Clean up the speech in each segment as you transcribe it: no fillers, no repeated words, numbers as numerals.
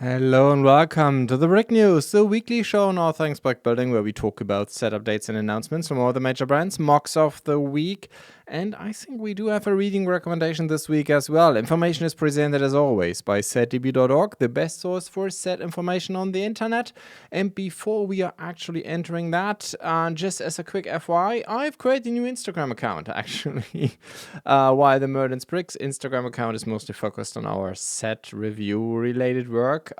Hello and welcome to the Brick News, the weekly show on all things brick building, where we talk about set updates and announcements from all the major brands, MOCs of the week, and I think we do have a reading recommendation this week as well. Information is presented as always by setdb.org, the best source for set information on the internet. And before we are actually entering that, just as a quick FYI, I've created a new Instagram account actually. While the BlueBrixx Instagram account is mostly focused on our set review related work,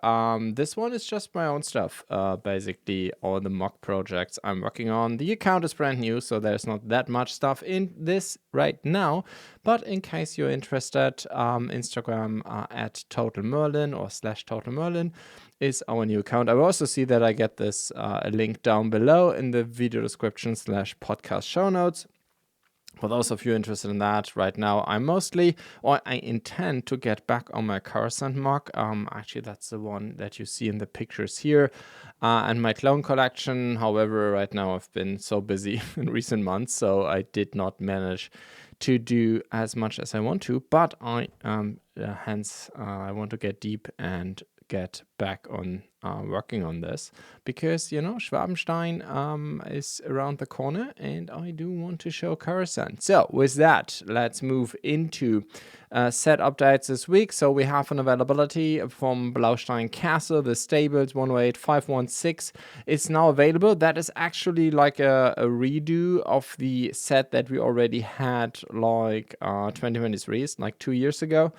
this one is just my own stuff. Basically, all the mock projects I'm working on. The account is brand new, so there's not that much stuff in this right now. But in case you're interested, Instagram at Total Merlin or /Total Merlin is our new account. I will also see that I get this a link down below in the video description /podcast show notes. For those of you interested in that, right now I intend to get back on my Coruscant mock. Actually, that's the one that you see in the pictures here, and my clone collection. However, right now I've been so busy in recent months, so I did not manage to do as much as I want to. But I want to get deep and get back on working on this, because Schwabenstein is around the corner and I do want to show Coruscant. So with that, let's move into set updates this week. So we have an availability from Blaustein Castle, the Stables 108516 is now available. That is actually like a redo of the set that we already had like 2023, like 2 years ago.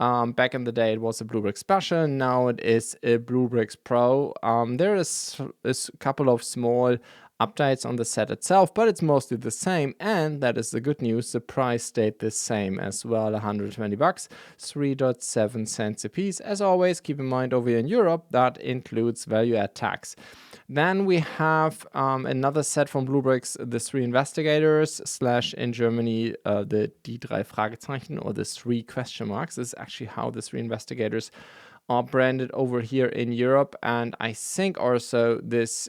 Back in the day, it was a BlueBrixx Special. Now it is a BlueBrixx Pro. There is a couple of small updates on the set itself, but it's mostly the same. And that is the good news. The price stayed the same as well, $120, 3.7 cents a piece. As always, keep in mind over here in Europe, that includes value-add tax. Then we have another set from BlueBrixx, the Three Investigators, / in Germany, the Die drei Fragezeichen, or the Three question marks. This is actually how the Three Investigators are branded over here in Europe. And I think also this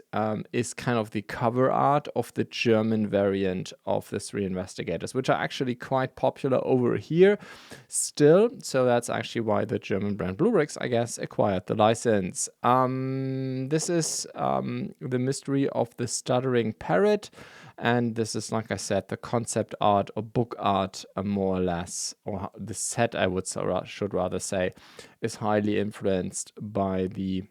is kind of the cover art of the German variant of the Three Investigators, which are actually quite popular over here still. So that's actually why the German brand BlueBrixx, I guess, acquired the license. This is the mystery of the stuttering parrot. And this is, like I said, the concept art or book art, more or less, or the set, I should rather say, is highly influenced by the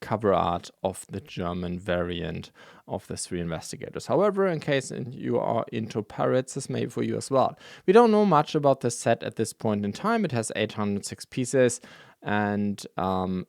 cover art of the German variant of the Three Investigators. However, in case you are into parrots, this may be for you as well. We don't know much about the set at this point in time. It has 806 pieces and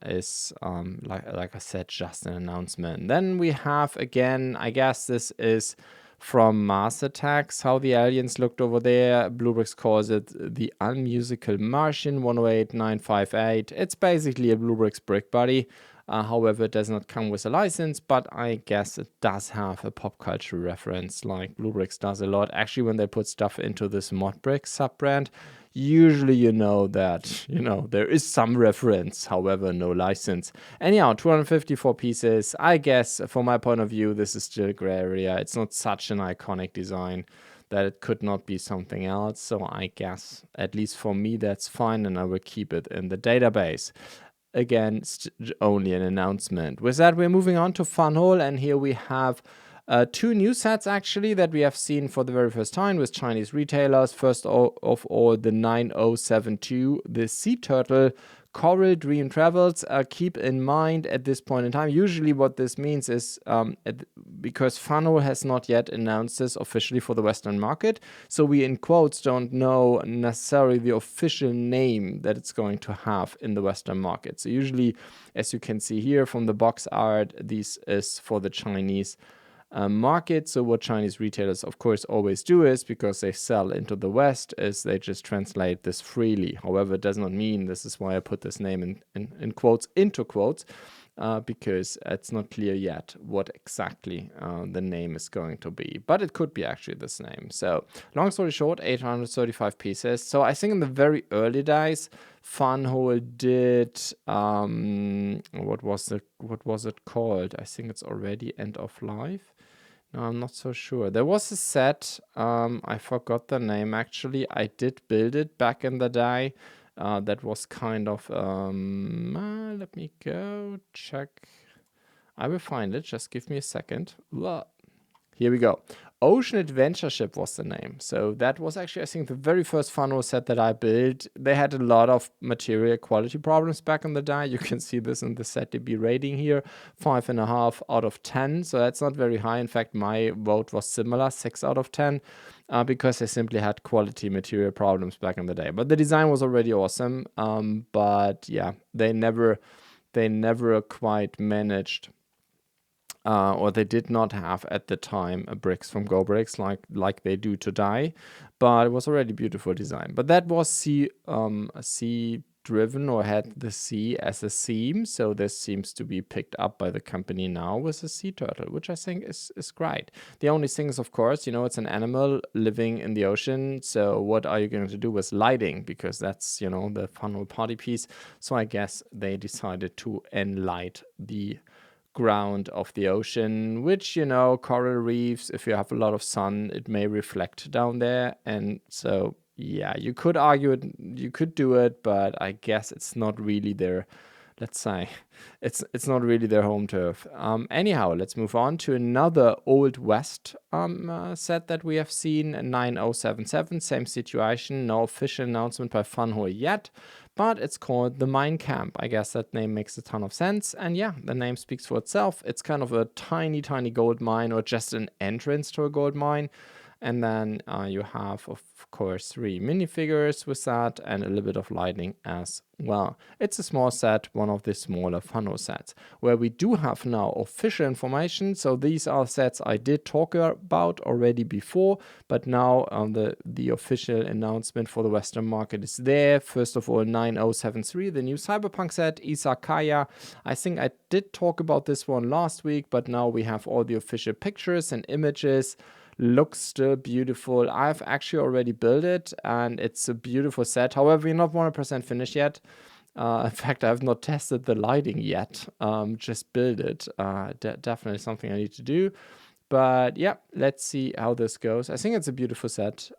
is, like I said, just an announcement. Then we have, again, I guess this is from Mars Attacks, how the aliens looked over there. BlueBrixx calls it the Unmusical Martian 108958. It's basically a BlueBrixx brick body. However, it does not come with a license, but I guess it does have a pop culture reference, like BlueBrixx does a lot. Actually, when they put stuff into this ModBricks sub-brand, usually you know that, there is some reference, however, no license. Anyhow, 254 pieces. I guess, from my point of view, this is still gray area. It's not such an iconic design that it could not be something else. So I guess, at least for me, that's fine, and I will keep it in the database. Again, only an announcement. With that, we're moving on to Funhole, and here we have two new sets actually that we have seen for the very first time with Chinese retailers. First of all, the 9072, the Sea Turtle Coral Dream Travels. Keep in mind at this point in time, usually what this means is because Funhole has not yet announced this officially for the Western market, so we in quotes don't know necessarily the official name that it's going to have in the Western market. So usually, as you can see here from the box art, this is for the Chinese market. So what Chinese retailers, of course, always do is, because they sell into the West, is they just translate this freely. However, it does not mean, this is why I put this name in quotes, into quotes, because it's not clear yet what exactly the name is going to be. But it could be actually this name. So long story short, 835 pieces. So I think in the very early days, Funhole did, what was it called? I think it's already End of Life. No, I'm not so sure. There was a set, I forgot the name actually. I did build it back in the day. That was kind of, let me go check. I will find it. Just give me a second. Here we go. Ocean Adventure Ship was the name. So that was actually, I think, the very first funnel set that I built. They had a lot of material quality problems back in the day. You can see this in the ZDB rating here, 5.5 out of 10. So that's not very high. In fact, my vote was similar, 6 out of 10, because they simply had quality material problems back in the day. But the design was already awesome. But yeah, they never quite managed, or they did not have at the time a bricks from BlueBrixx like they do today, but it was already beautiful design. But that was sea driven, or had the sea as a theme, so this seems to be picked up by the company now with a sea turtle, which I think is great. The only thing is, of course, it's an animal living in the ocean, so what are you going to do with lighting, because that's the funnel party piece. So I guess they decided to enlight the ground of the ocean, which, coral reefs, if you have a lot of sun, it may reflect down there. And so, yeah, you could argue it, you could do it, but I guess it's not really their, let's say, it's not really their home turf. Anyhow, let's move on to another Old West set that we have seen, 9077, same situation, no official announcement by Funhole yet, but it's called the Mine Camp. I guess that name makes a ton of sense, and yeah, the name speaks for itself. It's kind of a tiny gold mine, or just an entrance to a gold mine. And then you have, of course, 3 minifigures with that, and a little bit of lighting as well. It's a small set, one of the smaller funnel sets, where we do have now official information. So these are sets I did talk about already before, but now the official announcement for the Western market is there. First of all, 9073, the new Cyberpunk set, Izakaya. I think I did talk about this one last week, but now we have all the official pictures and images. Looks still beautiful. I've actually already built it, and it's a beautiful set. However, we're not 100% finished yet. In fact, I have not tested the lighting yet. Just build it. Definitely something I need to do. But yeah, let's see how this goes. I think it's a beautiful set,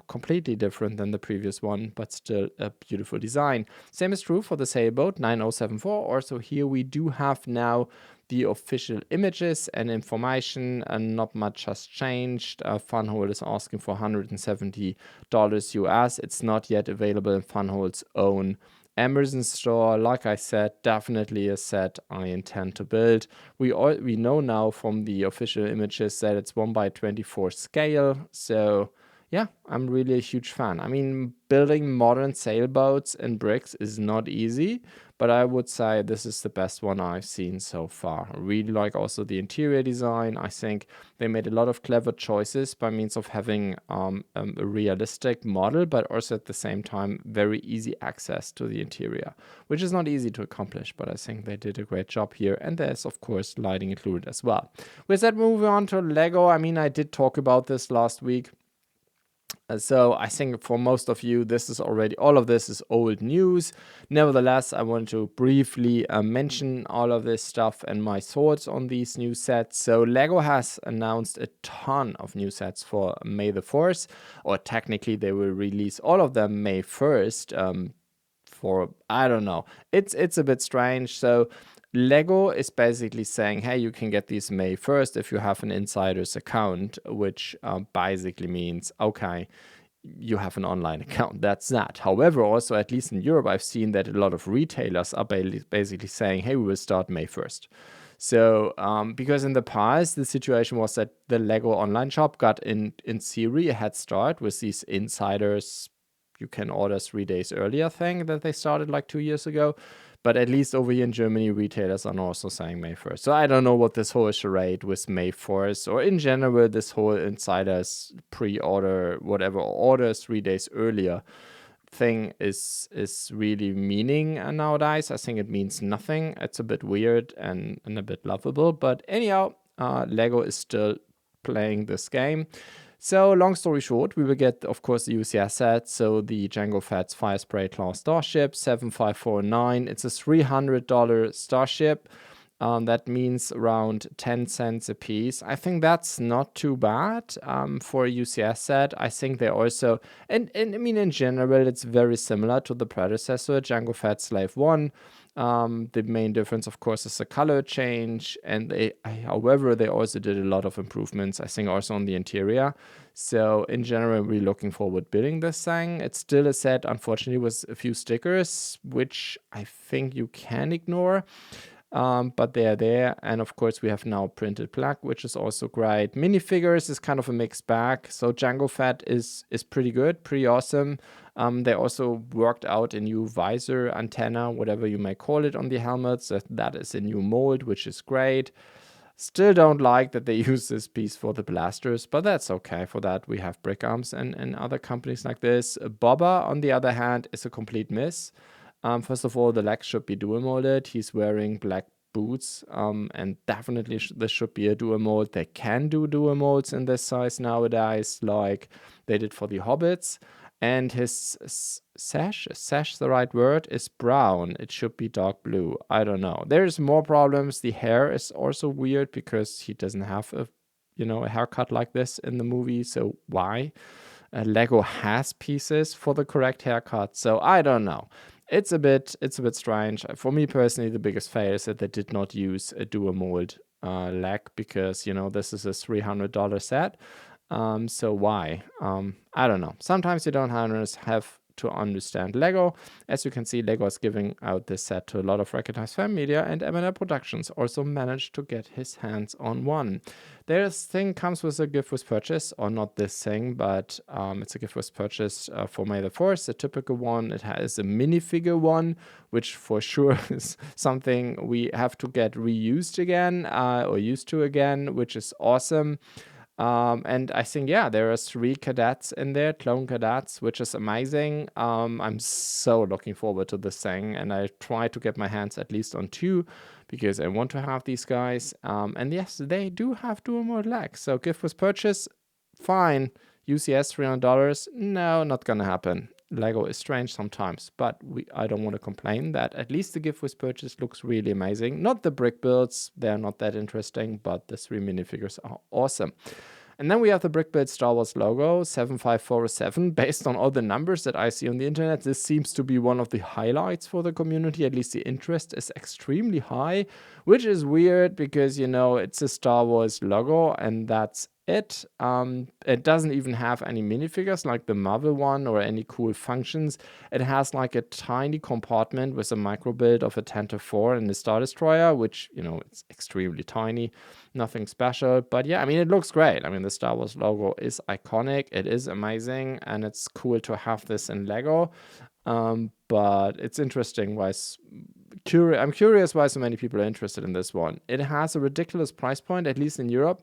completely different than the previous one, but still a beautiful design. Same is true for the sailboat 9074. Also here we do have now the official images and information, and not much has changed. Funhole is asking for $170 US. It's not yet available in Funhole's own Amazon store. Like I said, definitely a set I intend to build. We know now from the official images that it's 1:24 scale. So yeah, I'm really a huge fan. I mean, building modern sailboats in bricks is not easy, but I would say this is the best one I've seen so far. I really like also the interior design. I think they made a lot of clever choices by means of having a realistic model, but also at the same time very easy access to the interior, which is not easy to accomplish, but I think they did a great job here. And there's, of course, lighting included as well. With that, moving on to Lego. I mean, I did talk about this last week. So I think for most of you, all of this is old news. Nevertheless, I want to briefly mention all of this stuff and my thoughts on these new sets. So Lego has announced a ton of new sets for May the 4th, or technically they will release all of them May 1st. I don't know. It's a bit strange. So Lego is basically saying, hey, you can get these May 1st if you have an insider's account, which basically means, okay, you have an online account. That's that. However, also, at least in Europe, I've seen that a lot of retailers are basically saying, hey, we will start May 1st. So, because in the past, the situation was that the Lego online shop got in theory a head start with these insiders. You can order 3 days earlier thing that they started like 2 years ago. But at least over here in Germany, retailers are also saying May 1st. So I don't know what this whole charade with May 4th, or in general, this whole insiders pre-order, whatever, orders 3 days earlier thing is really meaning nowadays. I think it means nothing. It's a bit weird and a bit laughable. But anyhow, Lego is still playing this game. So, long story short, we will get, of course, the UCS set. So, the Jango Fett's Fire Spray class Starship 7549. It's a $300 Starship. That means around 10 cents a piece. I think that's not too bad for a UCS set. I think they also, and I mean, in general, it's very similar to the predecessor, Django Fat Slave 1. The main difference, of course, is the color change. And however, they also did a lot of improvements, I think, also on the interior. So in general, we're looking forward building this thing. It's still a set, unfortunately, with a few stickers, which I think you can ignore. But they are there. And of course, we have now printed black, which is also great. Minifigures is kind of a mixed bag. So Django Fat is pretty good, pretty awesome. They also worked out a new visor antenna, whatever you may call it, on the helmets. That is a new mold, which is great. Still don't like that they use this piece for the blasters, but that's okay. For that, we have Brick Arms and other companies like this. Bobba, on the other hand, is a complete miss. First of all, the legs should be dual molded. He's wearing black boots, and definitely this should be a dual mold. They can do dual molds in this size nowadays, like they did for the Hobbits. And his sash the right word, is brown. It should be dark blue. I don't know. There's more problems. The hair is also weird because he doesn't have a haircut like this in the movie. So why? Lego has pieces for the correct haircut. So I don't know. It's a bit strange. For me personally, the biggest fail is that they did not use a dual mold leg because, this is a $300 set. So why? I don't know. Sometimes you don't have to understand Lego. As you can see, Lego is giving out this set to a lot of recognized fan media, and M&L Productions also managed to get his hands on one. This thing comes with a gift with purchase, or not this thing, but it's a gift with purchase for May the 4th, a typical one. It has a minifigure one, which for sure is something we have to get reused again, or used to again, which is awesome. And I think, there are 3 cadets in there, clone cadets, which is amazing. I'm so looking forward to this thing, and I try to get my hands at least on 2 because I want to have these guys. And yes, they do have dual mold legs. So gift with purchase, fine. UCS $300, no, not gonna happen. Lego is strange sometimes, but I don't want to complain that at least the gift with purchase looks really amazing. Not the brick builds, they're not that interesting, but the 3 minifigures are awesome. And then we have the brick build Star Wars logo, 75407. Based on all the numbers that I see on the internet, this seems to be one of the highlights for the community. At least the interest is extremely high, which is weird because, it's a Star Wars logo and that's it. It doesn't even have any minifigures like the Marvel one or any cool functions. It has like a tiny compartment with a micro build of a Tantive 4 and a Star Destroyer, which, it's extremely tiny. Nothing special, but yeah, I mean, it looks great. I mean, the Star Wars logo is iconic. It is amazing, and it's cool to have this in Lego. But it's interesting why. I'm curious why so many people are interested in this one. It has a ridiculous price point, at least in Europe.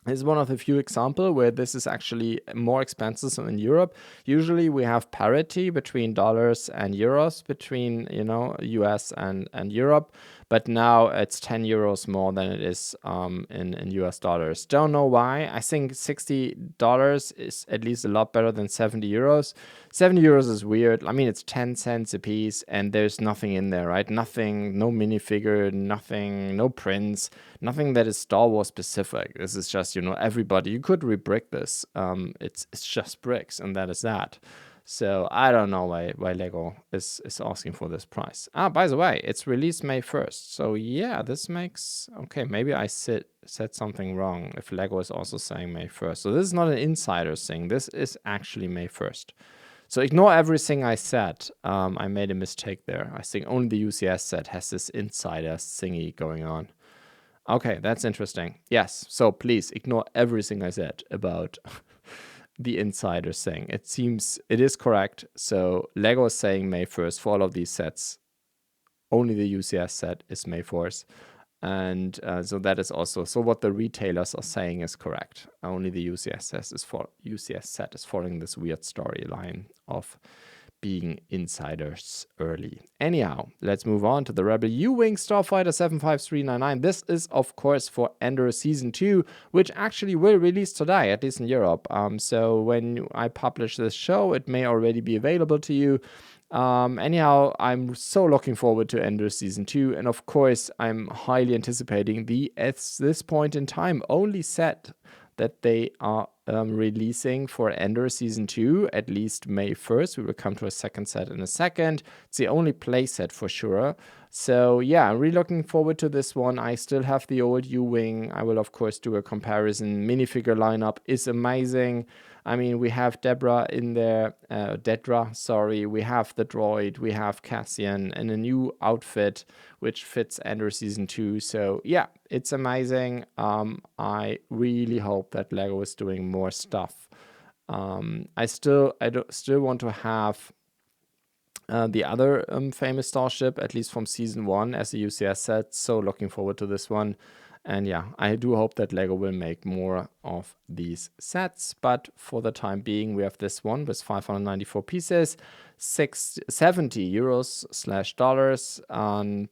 This is one of the few examples where this is actually more expensive than in Europe. Usually we have parity between dollars and euros between, US and Europe. But now it's 10 euros more than it is in US dollars. Don't know why. I think $60 is at least a lot better than 70 euros. 70 euros is weird. I mean, it's 10 cents a piece and there's nothing in there, right? Nothing, no minifigure, nothing, no prints, nothing that is Star Wars specific. This is just, everybody. You could rebrick this. It's just bricks and that is that. So I don't know why Lego is asking for this price. By the way, it's released May 1st. So yeah, this makes... Okay, maybe I said something wrong if Lego is also saying May 1st. So this is not an insider thing. This is actually May 1st. So ignore everything I said. I made a mistake there. I think only the UCS set has this insider thingy going on. Okay, that's interesting. Yes, so please ignore everything I said about... the insider thing. It seems it is correct. So Lego is saying May 1st for all of these sets. Only the UCS set is May 4th. And so that is also, so what the retailers are saying is correct. Only the UCS set is following this weird storyline of being insiders early. Anyhow, let's move on to the Rebel U-Wing Starfighter 75399. This is, of course, for Endor Season 2, which actually will release today, at least in Europe. So when I publish this show, it may already be available to you. Anyhow, I'm so looking forward to Ender Season 2, and of course, I'm highly anticipating the, at this point in time, only set that they are releasing for Ender Season 2, at least May 1st. We will come to a second set in a second. It's the only play set for sure. So yeah, I'm really looking forward to this one. I still have the old U-Wing. I will, of course, do a comparison. Minifigure lineup is amazing. I mean, we have Dedra in there, Dedra, sorry. We have the droid, we have Cassian, and a new outfit which fits Ender Season 2. So yeah, it's amazing. I really hope that LEGO is doing more stuff. I still want to have the other famous starship, at least from Season 1, as a UCS set. So looking forward to this one. And yeah, I do hope that LEGO will make more of these sets. But for the time being, we have this one with 594 pieces, 70 euros / dollars, and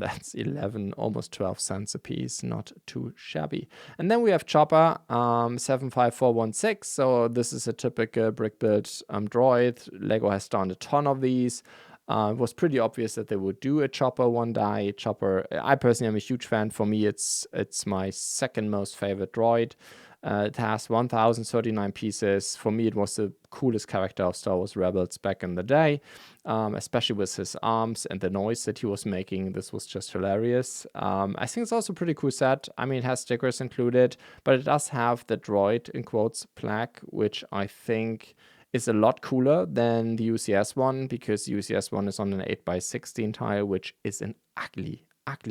that's 11, almost 12 cents a piece. Not too shabby. And then we have Chopper, 75416. So this is a typical brick build droid. LEGO has done a ton of these. It was pretty obvious that they would do a Chopper one day. Chopper, I personally am a huge fan. For me, it's my second most favorite droid. It has 1,039 pieces. For me, it was the coolest character of Star Wars Rebels back in the day, especially with his arms and the noise that he was making. This was just hilarious. I think it's also a pretty cool set. I mean, it has stickers included, but it does have the droid, in quotes, plaque, which I think is a lot cooler than the UCS one, because the UCS one is on an 8x16 tile, which is an ugly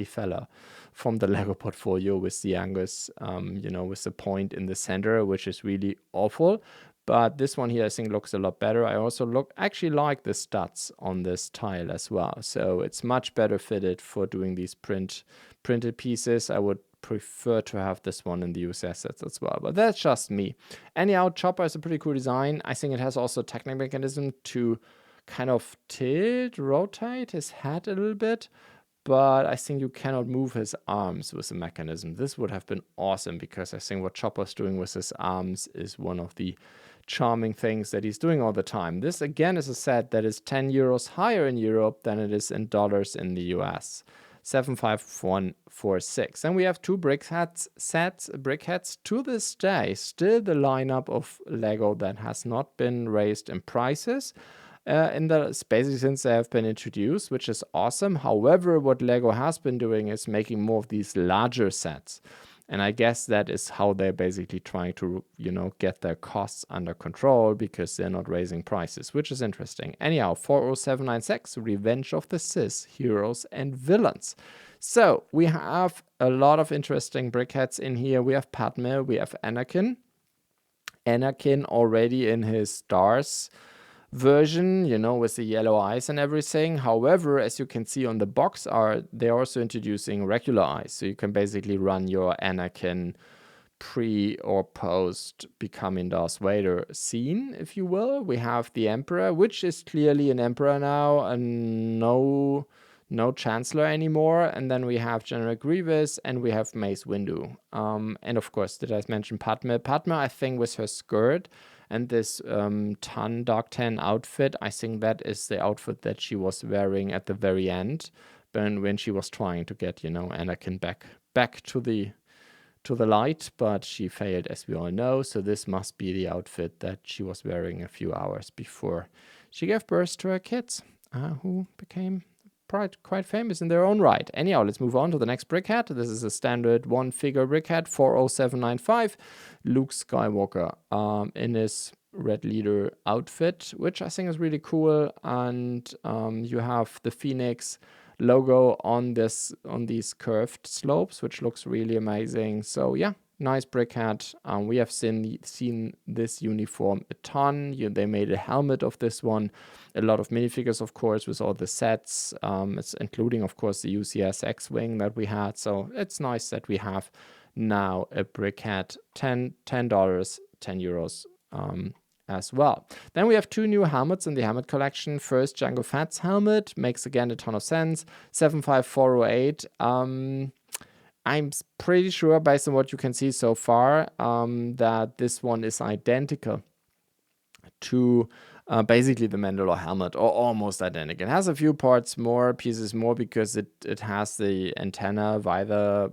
fella from the LEGO portfolio with the Angus, with the point in the center, which is really awful. But this one here, I think, looks a lot better. I also actually like the studs on this tile as well. So it's much better fitted for doing these printed pieces. I would prefer to have this one in the UCS sets as well, but that's just me. Anyhow, Chopper is a pretty cool design. I think it has also a technical mechanism to kind of rotate his head a little bit, but I think you cannot move his arms with the mechanism. This would have been awesome, because I think what Chopper's doing with his arms is one of the charming things that he's doing all the time. This again is a set that is 10 euros higher in Europe than it is in dollars in the US. 75146. And we have two BlueBrixx sets to this day. Still the lineup of LEGO that has not been raised in prices basically since they have been introduced, which is awesome. However, what LEGO has been doing is making more of these larger sets. And I guess that is how they're basically trying to, get their costs under control, because they're not raising prices, which is interesting. Anyhow, 40796, Revenge of the Sith, Heroes and Villains. So we have a lot of interesting brickheads in here. We have Padme, we have Anakin. Anakin already in his stars version, with the yellow eyes and everything. However, as you can see on the box art, they're also introducing regular eyes. So you can basically run your Anakin pre or post becoming Darth Vader scene, if you will. We have the Emperor, which is clearly an Emperor now, and no Chancellor anymore. And then we have General Grievous, and we have Mace Windu. And of course, did I mention Padme? Padme, I think, with her skirt and this Dark Tan outfit, I think that is the outfit that she was wearing at the very end, when she was trying to get, Anakin back to the light, but she failed, as we all know. So this must be the outfit that she was wearing a few hours before she gave birth to her kids, who became quite famous in their own right. Anyhow, let's move on to the next brickhead. This is a standard one-figure brickhead, 40795, Luke Skywalker, in his red leader outfit, which I think is really cool. And you have the Phoenix logo on these curved slopes, which looks really amazing. So yeah, nice brickhead. We have seen this uniform a ton. They made a helmet of this one. A lot of minifigures, of course, with all the sets. It's including, of course, the UCS X-Wing that we had. So it's nice that we have now a brickhead, $10, 10 euros as well. Then we have two new helmets in the helmet collection. First, Jango Fett's helmet makes again a ton of sense. 75408. I'm pretty sure, based on what you can see so far, that this one is identical to basically the Mandalore helmet, or almost identical. It has a few pieces more, because it has the antenna via the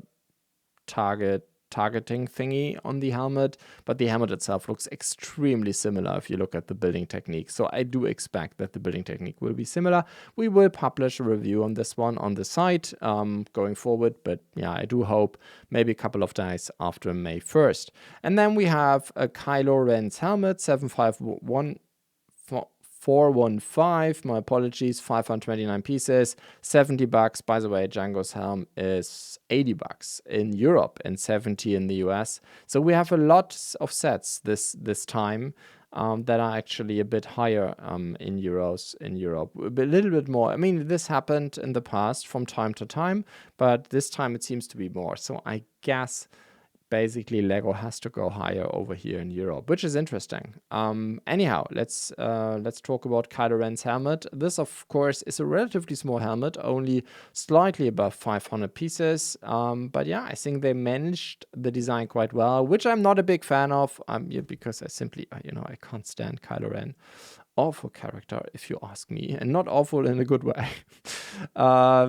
targeting thingy on the helmet, but the helmet itself looks extremely similar if you look at the building technique. So I do expect that the building technique will be similar. We will publish a review on this one on the site going forward, but yeah, I do hope maybe a couple of days after May 1st. And then we have a Kylo Ren's helmet, 751 415, my apologies, 529 pieces, $70. By the way, Django's helm is $80 in Europe and 70 in the US. So we have a lot of sets this time that are actually a bit higher in euros in Europe, a little bit more. I mean, this happened in the past from time to time, but this time it seems to be more. So I guess basically Lego has to go higher over here in Europe, which is interesting. Anyhow, let's talk about Kylo Ren's helmet. This, of course, is a relatively small helmet, only slightly above 500 pieces. But yeah, I think they managed the design quite well, which I'm not a big fan of, because I simply, I can't stand Kylo Ren. Awful character, if you ask me, and not awful in a good way.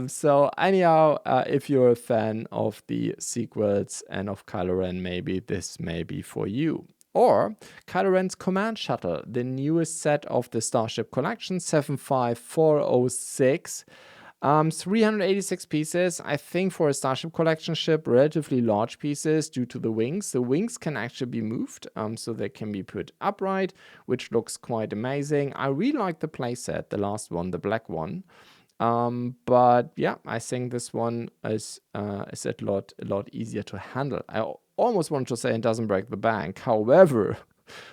So anyhow, if you're a fan of the sequels and of Kylo Ren, maybe this may be for you. Or Kylo Ren's Command Shuttle, the newest set of the Starship Collection, 75406. 386 pieces, I think for a Starship Collection ship, relatively large pieces due to the wings. The wings can actually be moved, so they can be put upright, which looks quite amazing. I really like the playset, the last one, the black one. But yeah, I think this one is a lot easier to handle. I almost want to say it doesn't break the bank. However,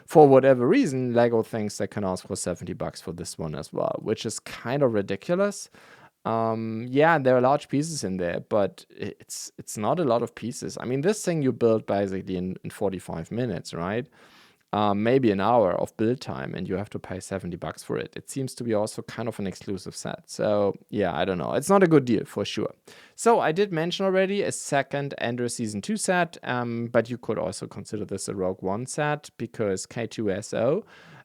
for whatever reason, Lego thinks they can ask for $70 for this one as well, which is kind of ridiculous. Yeah, there are large pieces in there, but it's not a lot of pieces. I mean, this thing you build basically in 45 minutes, right? Maybe an hour of build time, and you have to pay $70 for it. It seems to be also kind of an exclusive set. So yeah, I don't know. It's not a good deal for sure. So I did mention already a second Andor Season 2 set, but you could also consider this a Rogue One set, because K2SO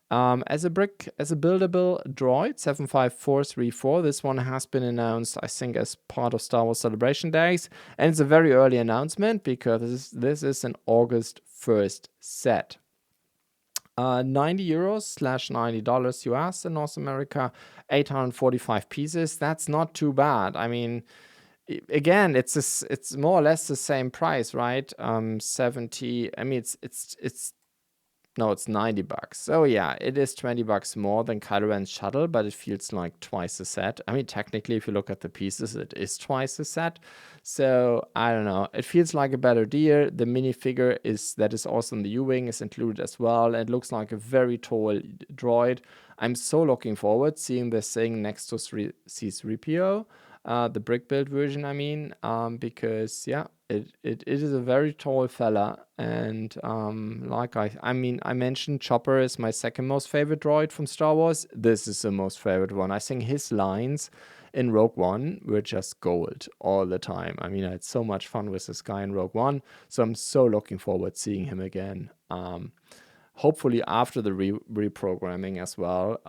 as a buildable droid, 75434. This one has been announced, I think, as part of Star Wars Celebration Days. And it's a very early announcement, because this is an August 1st set. 90 euros / $90 US in North America, 845 pieces. That's not too bad. I mean, again, it's more or less the same price, right? 70. I mean, it's $90. So yeah, it is $20 more than Kylo Ren's shuttle, but it feels like twice a set. I mean, technically, if you look at the pieces, it is twice a set. So I don't know. It feels like a better deal. The minifigure that is also in the U-Wing is included as well. It looks like a very tall droid. I'm so looking forward seeing this thing next to C-3PO. The brick build version, I mean, because yeah, it is a very tall fella, and I mentioned Chopper is my second most favorite droid from Star Wars. This is the most favorite one. I think his lines in Rogue One were just gold all the time. I mean, I had so much fun with this guy in Rogue One, so I'm so looking forward seeing him again. Hopefully after the reprogramming as well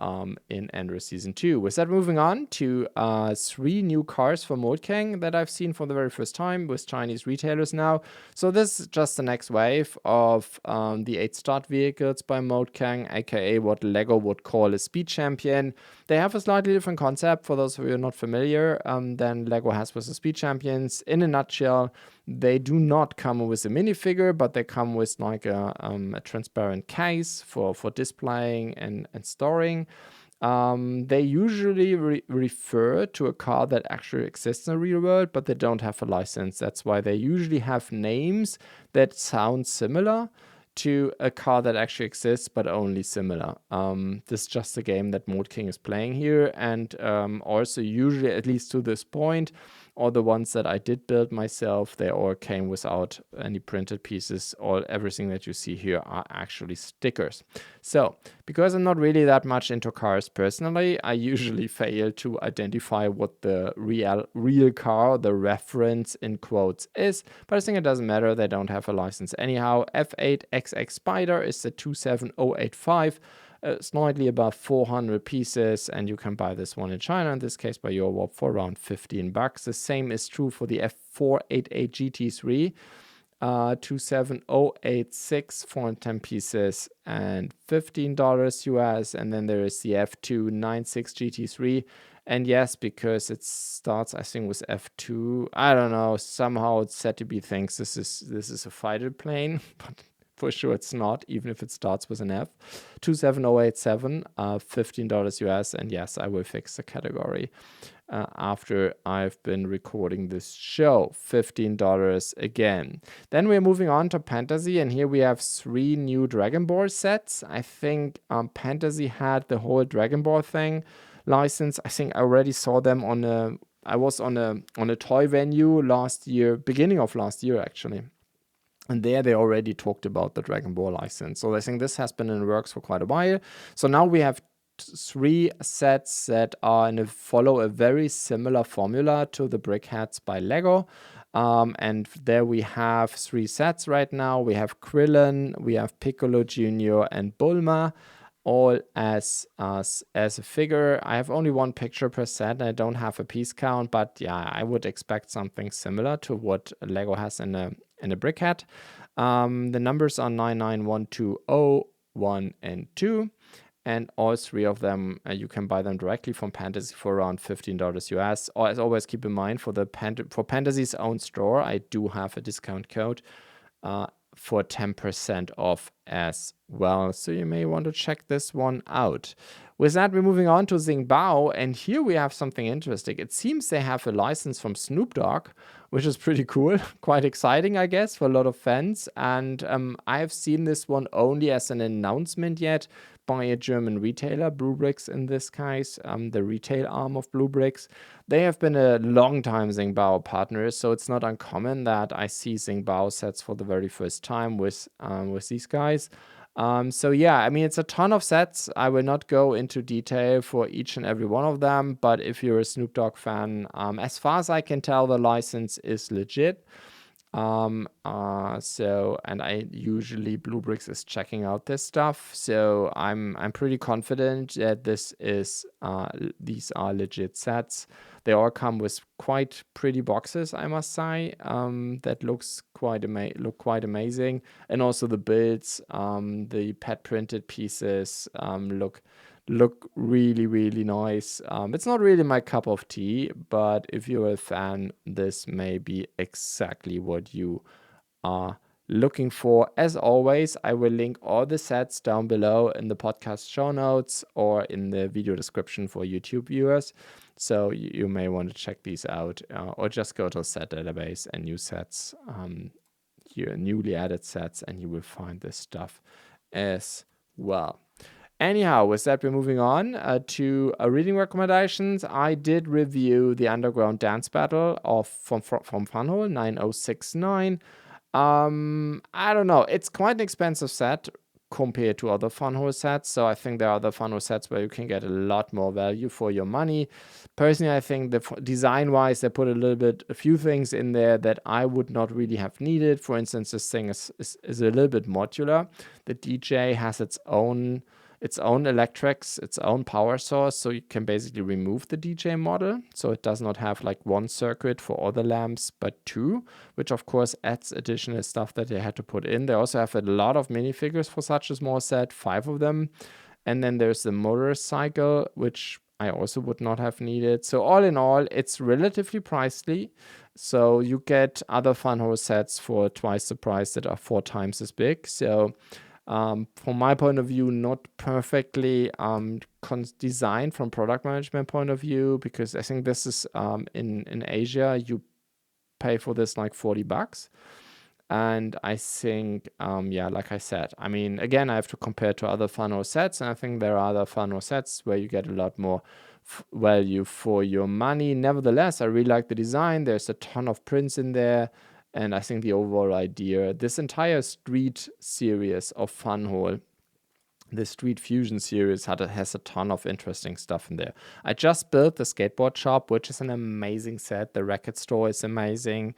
in Andor Season 2. With that, moving on to 3 new cars for Mould King that I've seen for the very first time with Chinese retailers now. So this is just the next wave of the 8 start vehicles by Mould King, aka what Lego would call a speed champion. They have a slightly different concept for those of you who are not familiar than Lego has with the speed champions. In a nutshell, they do not come with a minifigure, but they come with like a transparent case for displaying and storing. They usually refer to a car that actually exists in the real world, but they don't have a license. That's why they usually have names that sound similar to a car that actually exists, but only similar. This is just a game that Mould King is playing here, and also usually, at least to this point, all the ones that I did build myself, they all came without any printed pieces. Everything that you see here are actually stickers. So, because I'm not really that much into cars personally, I usually fail to identify what the real car, the reference in quotes, is. But I think it doesn't matter, they don't have a license anyhow. F8XX Spider is the 27085. slightly above 400 pieces, and you can buy this one in China, in this case by Eurowop, for around $15. The same is true for the F488 GT3. 27086, 410 pieces and $15 US. And then there is the F296 GT3. And yes, because it starts, I think, with F2. I don't know. Somehow it's said to be thinks this is a fighter plane, but for sure it's not, even if it starts with an F. 27087, $15 US. And yes, I will fix the category after I've been recording this show. $15 again. Then we're moving on to Pantasy, and here we have 3 new Dragon Ball sets. I think Pantasy had the whole Dragon Ball thing license. I think I already saw them on I was on a toy venue last year, beginning of last year actually. And there they already talked about the Dragon Ball license. So I think this has been in the works for quite a while. So now we have 3 sets that are follow a very similar formula to the BlueBrixx by Lego. And there we have 3 sets right now. We have Krillin, we have Piccolo Jr. and Bulma, all as a figure. I have only 1 picture per set, and I don't have a piece count, but yeah, I would expect something similar to what Lego has in a BlueBrixx. The numbers are 99120, 1 and 2. And all 3 of them, you can buy them directly from Pantasy for around $15 US. Or as always, keep in mind, for Pantasy's own store, I do have a discount code for 10% off as well. So you may want to check this one out. With that, we're moving on to Xingbao, and here we have something interesting. It seems they have a license from Snoop Dogg, which is pretty cool, quite exciting, I guess, for a lot of fans. And I've seen this one only as an announcement yet by a German retailer, BlueBrixx in this case, the retail arm of BlueBrixx. They have been a long time Xingbao partner, so it's not uncommon that I see Xingbao sets for the very first time with these guys. So yeah, I mean, it's a ton of sets. I will not go into detail for each and every one of them, but if you're a Snoop Dogg fan, as far as I can tell, the license is legit. And I usually BlueBrixx is checking out this stuff, so I'm pretty confident that these are legit sets. They all come with quite pretty boxes, I must say. That look quite amazing, and also the builds, the pet printed pieces look really, really nice. It's not really my cup of tea, but if you're a fan, this may be exactly what you are looking for. As always, I will link all the sets down below in the podcast show notes or in the video description for YouTube viewers. So you may want to check these out, or just go to set database and new sets, here newly added sets, and you will find this stuff as well. Anyhow, with that, we're moving on to reading recommendations. I did review the Underground Dance Battle from Funhole 9069. I don't know. It's quite an expensive set compared to other Funhole sets. So I think there are other Funhole sets where you can get a lot more value for your money. Personally, I think design-wise, they put a few things in there that I would not really have needed. For instance, this thing is a little bit modular. The DJ has its own electrics, its own power source, so you can basically remove the DJ model. So it does not have like 1 circuit for all the lamps, but 2, which of course adds additional stuff that they had to put in. They also have a lot of minifigures for such a small set, 5 of them. And then there's the motorcycle, which I also would not have needed. So all in all, it's relatively pricey. So you get other Funhole sets for twice the price that are 4 times as big. So from my point of view, not perfectly designed from product management point of view, because I think this is in Asia, you pay for this like $40. And I think, like I said, I mean, again, I have to compare to other Funhole sets, and I think there are other Funhole sets where you get a lot more value for your money. Nevertheless, I really like the design. There's a ton of prints in there. And I think the overall idea, this entire Street series of Funhole, the Street Fusion series, has a ton of interesting stuff in there. I just built the skateboard shop, which is an amazing set. The record store is amazing.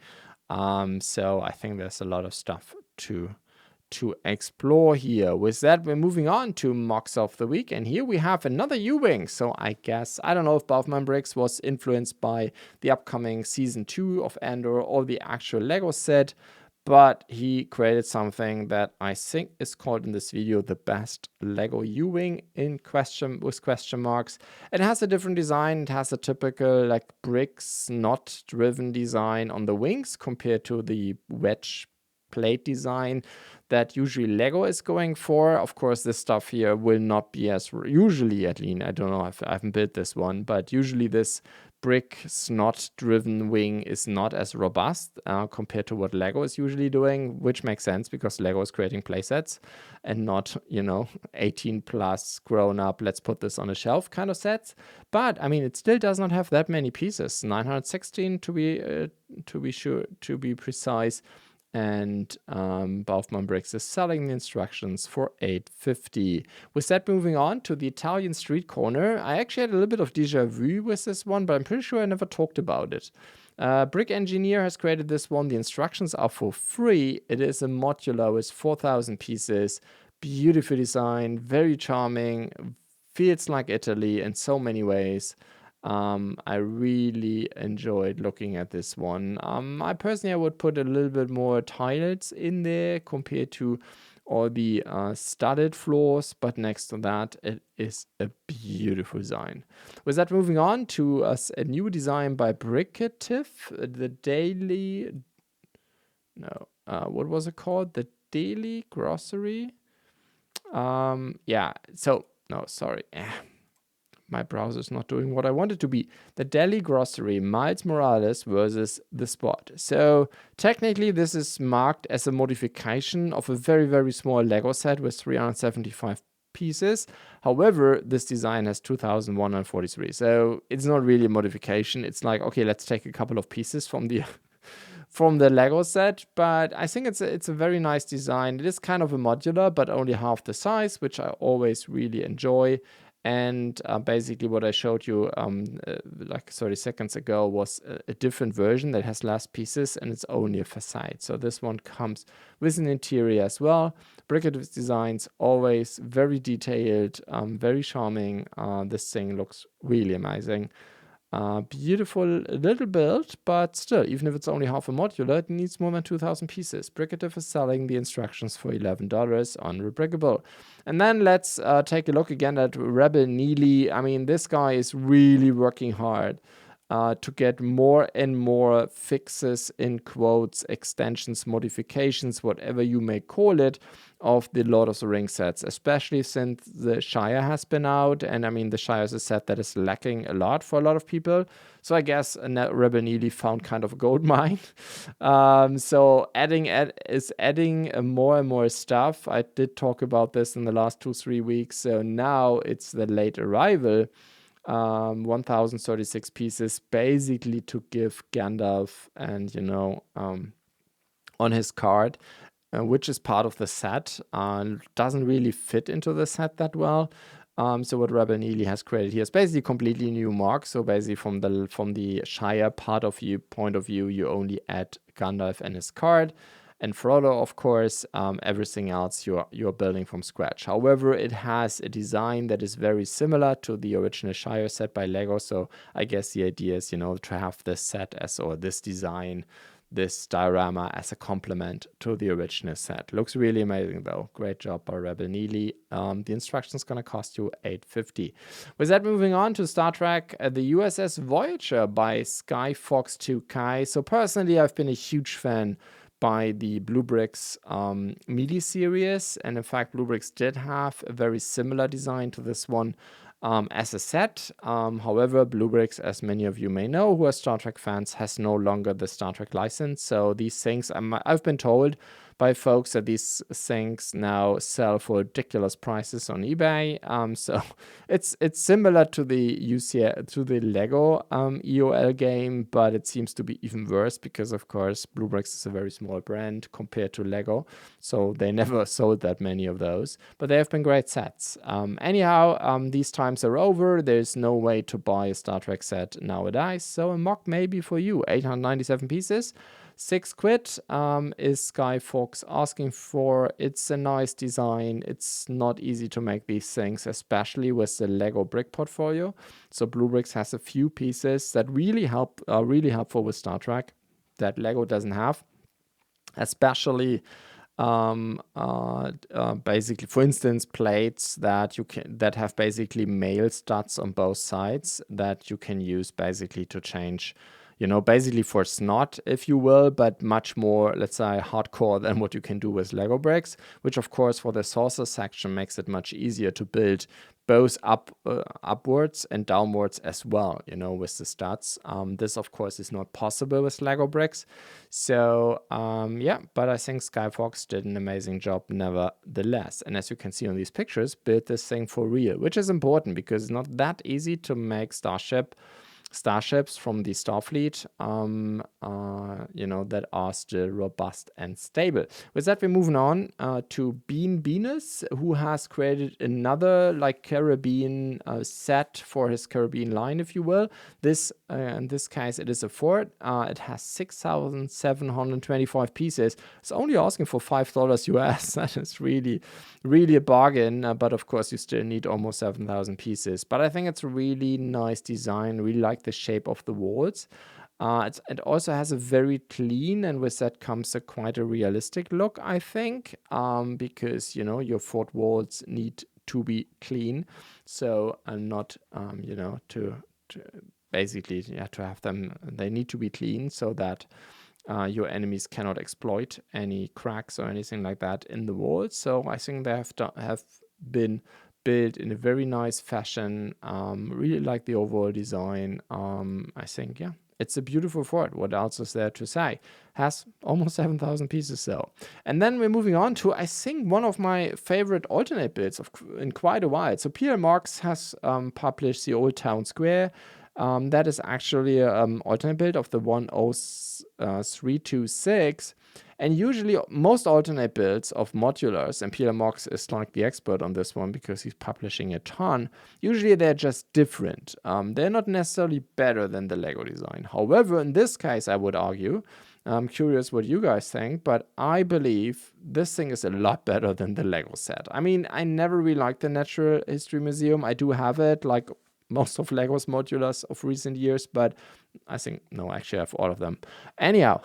So I think there's a lot of stuff to to explore here. With that, we're moving on to mocks of the week, and here we have another U-Wing. So I guess, I don't know if BlueBrixx was influenced by the upcoming Season 2 of Andor or the actual LEGO set, but he created something that I think is called in this video the best LEGO U-Wing with question marks. It has a different design. It has a typical like bricks knot driven design on the wings compared to the wedge plate design that usually LEGO is going for. Of course, this stuff here will not be as usually, at least I don't know, I haven't built this one, but usually this brick snot driven wing is not as robust compared to what LEGO is usually doing, which makes sense because LEGO is creating playsets and not, 18 plus grown up, let's put this on a shelf kind of sets. But I mean, it still does not have that many pieces, 916 to be precise. And BlueBrixx is selling the instructions for $8.50. With that, moving on to the Italian street corner. I actually had a little bit of déjà vu with this one, but I'm pretty sure I never talked about it. Brick Engineer has created this one. The instructions are for free. It is a modular with 4,000 pieces. Beautiful design, very charming, feels like Italy in so many ways. I really enjoyed looking at this one. I personally would put a little bit more tiles in there compared to all the studded floors, but next to that, it is a beautiful design. With that, moving on to a new design by Brickative, the daily, no, what was it called? The Daily Grocery? Yeah, so, no, sorry. My browser's not doing what I want it to be. The Deli Grocery, Miles Morales versus The Spot. So technically this is marked as a modification of a very, very small Lego set with 375 pieces. However, this design has 2,143. So it's not really a modification. It's like, okay, let's take a couple of pieces from the from the Lego set, but I think it's a very nice design. It is kind of a modular, but only half the size, which I always really enjoy. And basically what I showed you like 30 seconds ago was a different version that has less pieces and it's only a facade. So this one comes with an interior as well. Brickative designs, always very detailed, very charming. This thing looks really amazing. Beautiful little build, but still, even if it's only half a modular, it needs more than 2,000 pieces. Brickative is selling the instructions for $11 on Rebrickable. And then let's take a look again at Rebel Neely. I mean, this guy is really working hard to get more and more fixes, in quotes, extensions, modifications, whatever you may call it, of the Lord of the Rings sets, especially since the Shire has been out. And I mean, the Shire is a set that is lacking a lot for a lot of people. So I guess Rebel Neely found kind of a gold mine. So adding more and more stuff. I did talk about this in the last 2-3 weeks. So now it's the late arrival. 1,036 pieces, basically to give Gandalf and, on his card, which is part of the set, doesn't really fit into the set that well. So what Rebel Neely has created here is basically completely new mark. So basically from the Shire point of view, you only add Gandalf and his card. And Frodo, of course, everything else you're building from scratch. However, it has a design that is very similar to the original Shire set by Lego. So I guess the idea is, to have this set or this design, this diorama as a complement to the original set. Looks really amazing though. Great job by Rebel Neely. The instruction's gonna cost you $8.50. With that, moving on to Star Trek, the USS Voyager by Skyfox 2Kai. So personally, I've been a huge fan by the BlueBrixx MIDI series, and in fact BlueBrixx did have a very similar design to this one as a set. However, BlueBrixx, as many of you may know who are Star Trek fans, has no longer the Star Trek license. So these things, I've been told by folks that these things now sell for ridiculous prices on eBay. So it's similar to the Lego EOL game, but it seems to be even worse because, of course, BlueBrixx is a very small brand compared to Lego, so they never sold that many of those. But they have been great sets. Anyhow, these times are over. There's no way to buy a Star Trek set nowadays, so a mock may be for you. 897 pieces. £6 is Sky Fox asking for. It's a nice design. It's not easy to make these things, especially with the Lego brick portfolio. So BlueBrixx has a few pieces that really are really helpful with Star Trek that Lego doesn't have, especially basically, for instance, plates that have basically male studs on both sides that you can use basically to change, basically for snot, if you will, but much more, let's say, hardcore than what you can do with Lego bricks, which of course for the saucer section makes it much easier to build both upwards and downwards as well, with the studs. This of course is not possible with Lego bricks. So yeah, but I think Skyfox did an amazing job nevertheless. And as you can see on these pictures, built this thing for real, which is important because it's not that easy to make starships from the Starfleet, that are still robust and stable. With that, we're moving on to Beanus, who has created another Caribbean set for his Caribbean line, if you will. This, in this case, it is a fort. It has 6,725 pieces. It's only asking for $5 US. That is really, really a bargain. But of course, you still need almost 7,000 pieces. But I think it's a really nice design. Really like the shape of the walls. It also has a very clean, and with that comes quite a realistic look, I think, because your fort walls need to be clean, so not to basically to have them. They need to be clean so that your enemies cannot exploit any cracks or anything like that in the walls. So I think they have been built in a very nice fashion. Really like the overall design. I think, yeah, it's a beautiful fort. What else is there to say? Has almost 7,000 pieces though. And then we're moving on to, I think, one of my favorite alternate builds in quite a while. So MOCs has published the Old Town Square. That is actually an alternate build of the 10326. And usually most alternate builds of modulars, and MOCs is like the expert on this one because he's publishing a ton, usually they're just different. They're not necessarily better than the Lego design. However, in this case, I would argue, I'm curious what you guys think, but I believe this thing is a lot better than the Lego set. I mean, I never really liked the Natural History Museum. I do have it, like most of Lego's modulars of recent years, but I think, no, actually I have all of them. Anyhow,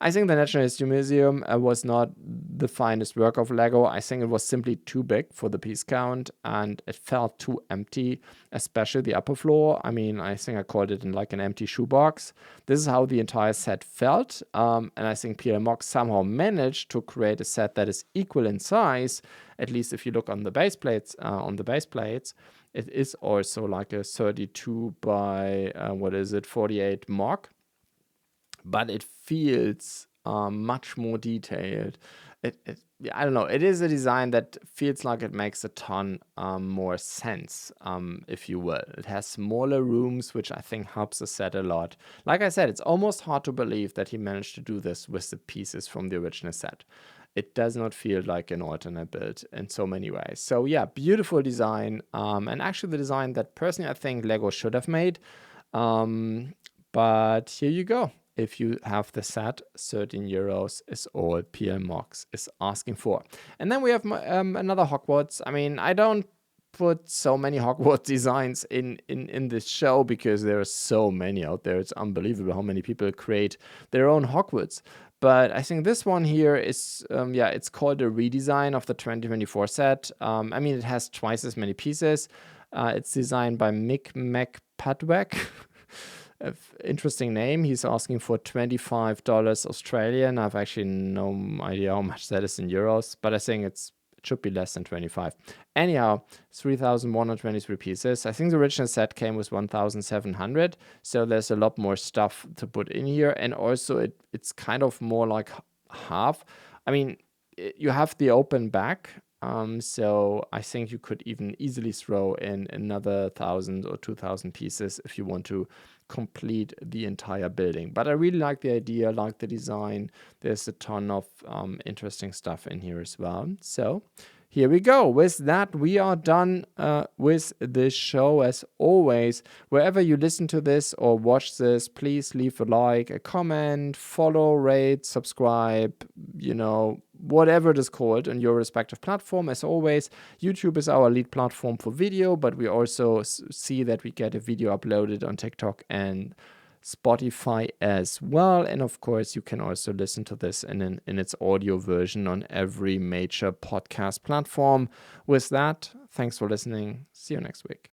I think the Natural History Museum was not the finest work of Lego. I think it was simply too big for the piece count, and it felt too empty, especially the upper floor. I mean, I think I called it like an empty shoebox. This is how the entire set felt, and I think MOCs somehow managed to create a set that is equal in size, at least if you look on the base plates, It is also like a 32 by, 48 MOC, but it feels much more detailed. I don't know, it is a design that feels like it makes a ton more sense, if you will. It has smaller rooms, which I think helps the set a lot. Like I said, it's almost hard to believe that he managed to do this with the pieces from the original set. It does not feel like an alternate build in so many ways. So yeah, beautiful design, and actually the design that personally I think Lego should have made. But here you go. If you have the set, €13 is all MOCs is asking for. And then we have another Hogwarts. I mean, I don't put so many Hogwarts designs in this show because there are so many out there. It's unbelievable how many people create their own Hogwarts. But I think this one here is, it's called a redesign of the 2024 set. I mean, it has twice as many pieces. It's designed by Mick McPadwack. Interesting name. He's asking for $25 Australian. I've actually no idea how much that is in euros, but I think it should be less than 25. Anyhow, 3,123 pieces. I think the original set came with 1,700, so there's a lot more stuff to put in here, and also it's kind of more like half. I mean, you have the open back, so I think you could even easily throw in another 1,000 or 2,000 pieces if you want to complete the entire building. But I really like the idea, like the design. There's a ton of interesting stuff in here as well. So here we go. With that, we are done with this show. As always, wherever you listen to this or watch this, please leave a like, a comment, follow, rate, subscribe, whatever it is called on your respective platform. As always, YouTube is our lead platform for video, but we also see that we get a video uploaded on TikTok and Spotify as well. And of course, you can also listen to this in its audio version on every major podcast platform. With that, thanks for listening. See you next week.